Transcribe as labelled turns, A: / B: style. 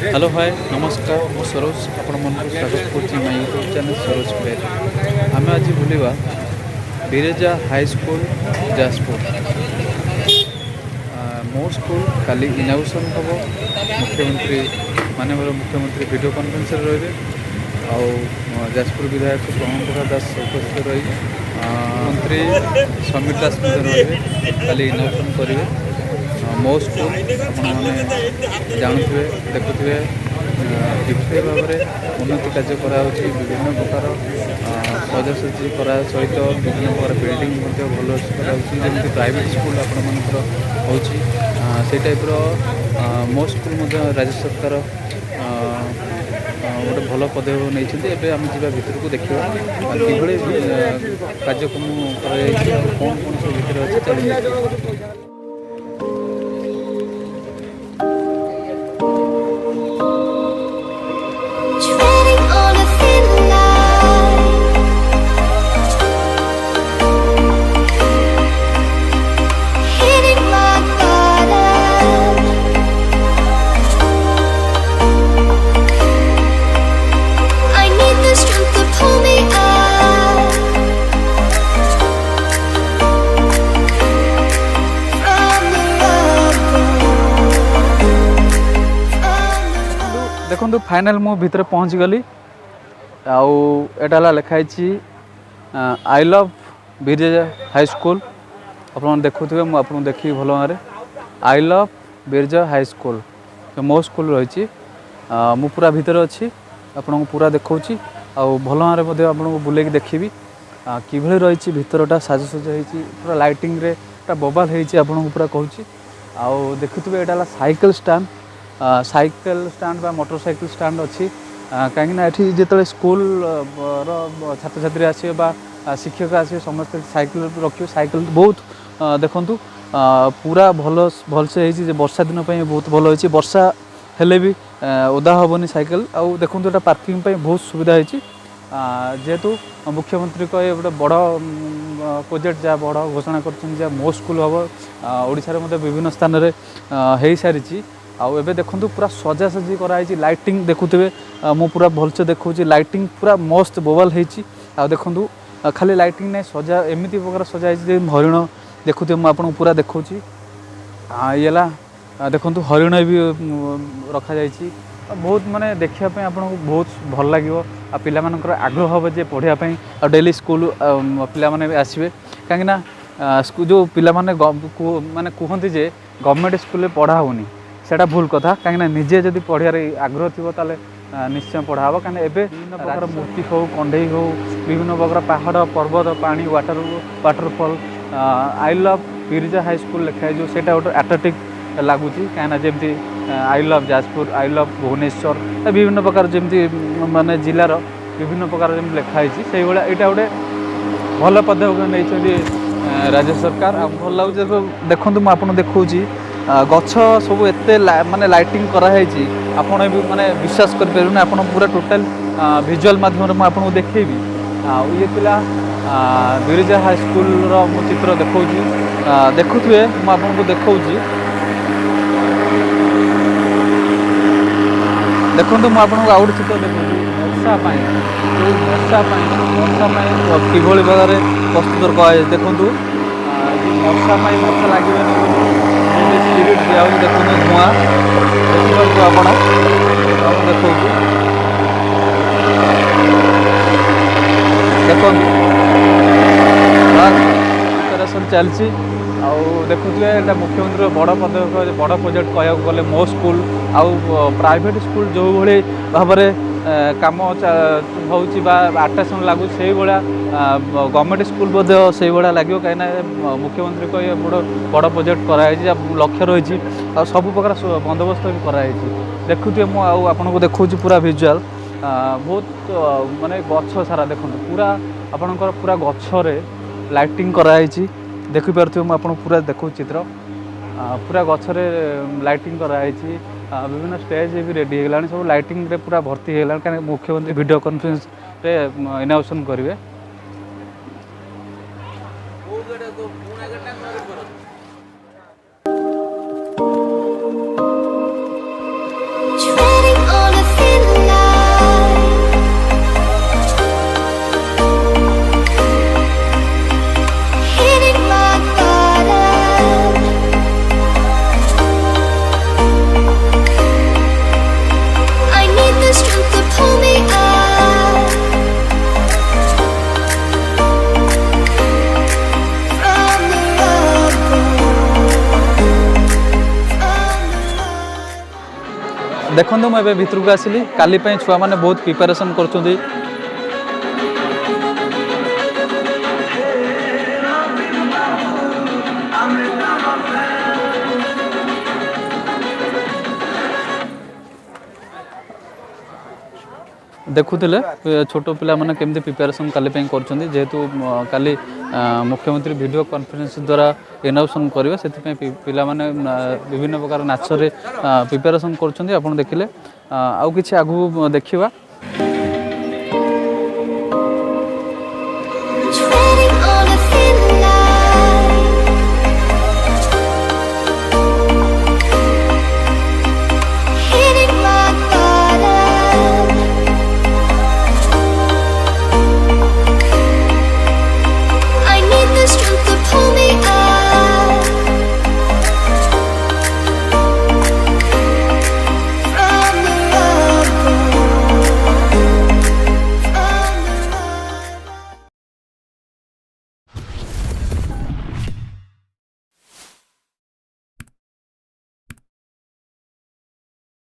A: Hello hi नमस्कार मु सरोज आपण मन स्वागत करुँच my YouTube channel Saroj plate आम आज बुलवा बिरजा हाई स्कूल जाजपुर मो स्कूल काली इनागुरेसन हम मुख्यमंत्री माननीय मुख्यमंत्री वीडियो कॉन्फ्रेंस रे जाजपुर विधायक प्रमोद प्रकाश दास उपस्थित रही मंत्री समीर दास रे काली इनागुरेसन करेंगे मो स्कूल आपने जानते देखुए किभली भाव में उन्नति कार्य कराऊँच विभिन्न प्रकार सजासजी करा सहित विभिन्न प्रकार बिल्डिंग भल कराऊँगी प्राइवेट स्कूल आपंकर हो टाइप्र मो स्कूल राज्य सरकार गोटे भल पदक्षेप नहीं आम जा भितर को देखा कि कार्यक्रम कर कौन कौन सब भितर अच्छे चल
B: Treading on a thin line, hitting rock bottom. I need the strength to pull me up from the rubble.
A: देखो फाइनल मु भितर पहुँच गली आटा लिखाई आई लव बिरजा हाई स्कूल आप देखुए मुझे देखी भल भाव आई लव बिरजा हाई स्कूल मो स्कूल रही मु पूरा भितर अच्छी आपको पूरा देखा भल भाव आपको बुले देखी किभली रही भितरटा साजसजा हो पूरा लाइटिंग रे बोबाल हो पूरा कहूँ आउ देखुए यहाँ साइकिल स्टांड बा मोटरसाइकिल स्टांड अच्छी कहीं जो स्कूल छात्र छात्री आसवे बा शिक्षक आसवे समस्त साइकिल रखिए साइकिल बहुत देखु पूरा भलसे वर्षा दिन बहुत भल हो वर्षा हेले भी ओदा हेनी साइकिल आउ देखो यहाँ पार्किंग बहुत सुविधा होती जेहेतु मुख्यमंत्री को ये गोटे बड़ प्रोजेक्ट जहाँ बड़ घोषणा कर मो स्कूल हम ओडिशा रे विभिन्न स्थान में हो सारी आउ एबे देखंतु पूरा सजासजी कराई लाइटिंग देखुवे मु पूरा भलसे देखा लाइटिंग पूरा मस्त बोवाल होती आ देखंतु खाली लाइटिंग नहीं सजा एमती प्रकार सजाई हरिण देखुवे मुझे पूरा देखा ये देखंतु हरिण भी रखा जाइए बहुत माने देखापी आपको बहुत भल लगे पिला मानकर आग्रह हम जे पढ़ापी डेली स्कूल पिला माने आसवे कहीं जो पिला माने माने कहते जे गवर्नमेंट स्कूल पढ़ा होनी सेटा भूल कथा कहीं निजे जब पढ़ार आग्रह थी ताले निश्चय पढ़ा कहीं एवं विभिन्न प्रकार मूर्ति हो कंडे हो विभिन्न प्रकार पहाड़ पर्वत पानी waterfall I love Biraja high school लिखाई जो सेटा गोटे अट्राक्टिव लगुच कहीं जमी I love Jajpur I love Bhubaneswar विभिन्न प्रकार जमी माने जिलार विभिन्न प्रकार जमी लिखाई से भाया यहाँ गोटे भल पदक्षेप नहीं राज्य सरकार भल लगे देखो मुझे देखा गछ सब एते माने लाइटिंग कराई आपड़ भी माने विश्वास करें आप पूरा टोटाल विजुअल माध्यम आपको देखेबी ये पिला बिरजा हाई स्कूल मु चित्र देखा देखुए मुझे देखा देखो मुझे आउ गोटे चित्र देखा वर्षा किभली भाव प्रस्तुत कराए देखूँ वर्षा वर्षा लगे स्पिरिट दिया देखो धुआं देखो आप देखो देखो प्रिपेरेसन चलती देखुए यहाँ मुख्यमंत्री बड़ पदक्षेप बड़ प्रोजेक्ट कह गले मो स्कूल आउ प्राइवेट स्कूल जो भाई भाव कम आट्राक्शन लगू से गवर्नमेंट स्कूल से लगे कहीं मुख्यमंत्री को ये बड़ प्रोजेक्ट कराई लक्ष्य रही सब प्रकार बंदोबस्त भी कराई देखुए मुझे देखा पूरा विजुआल बहुत माने गछ सारा देखो पूरा आपणकर पूरा गछरे लाइटिंग कराई देखिपे मुझे पूरा देखो चित्र पूरा गछरे लाइटिंग कराई विभिन्न स्टेज भी रेडी है सब लाइटिंग रे पूरा भर्ती है कहीं मुख्यमंत्री वीडियो कॉन्फ्रेंस रे इनागुरेशन करेंगे
B: Treading
A: देखो मुझे भितर को आसिली काली छुआ मैंने बहुत प्रिपेरेसन कर देखुले छोट पिला माने केमती प्रिपेरेसन काली जेहेतु काली मुख्यमंत्री वीडियो कॉन्फ्रेंस द्वारा इनाउंसन करेंगे से पिला माने विभिन्न प्रकार नाच रे प्रिपेरेसन कर देखिले आउ किछि आगु देखिबा।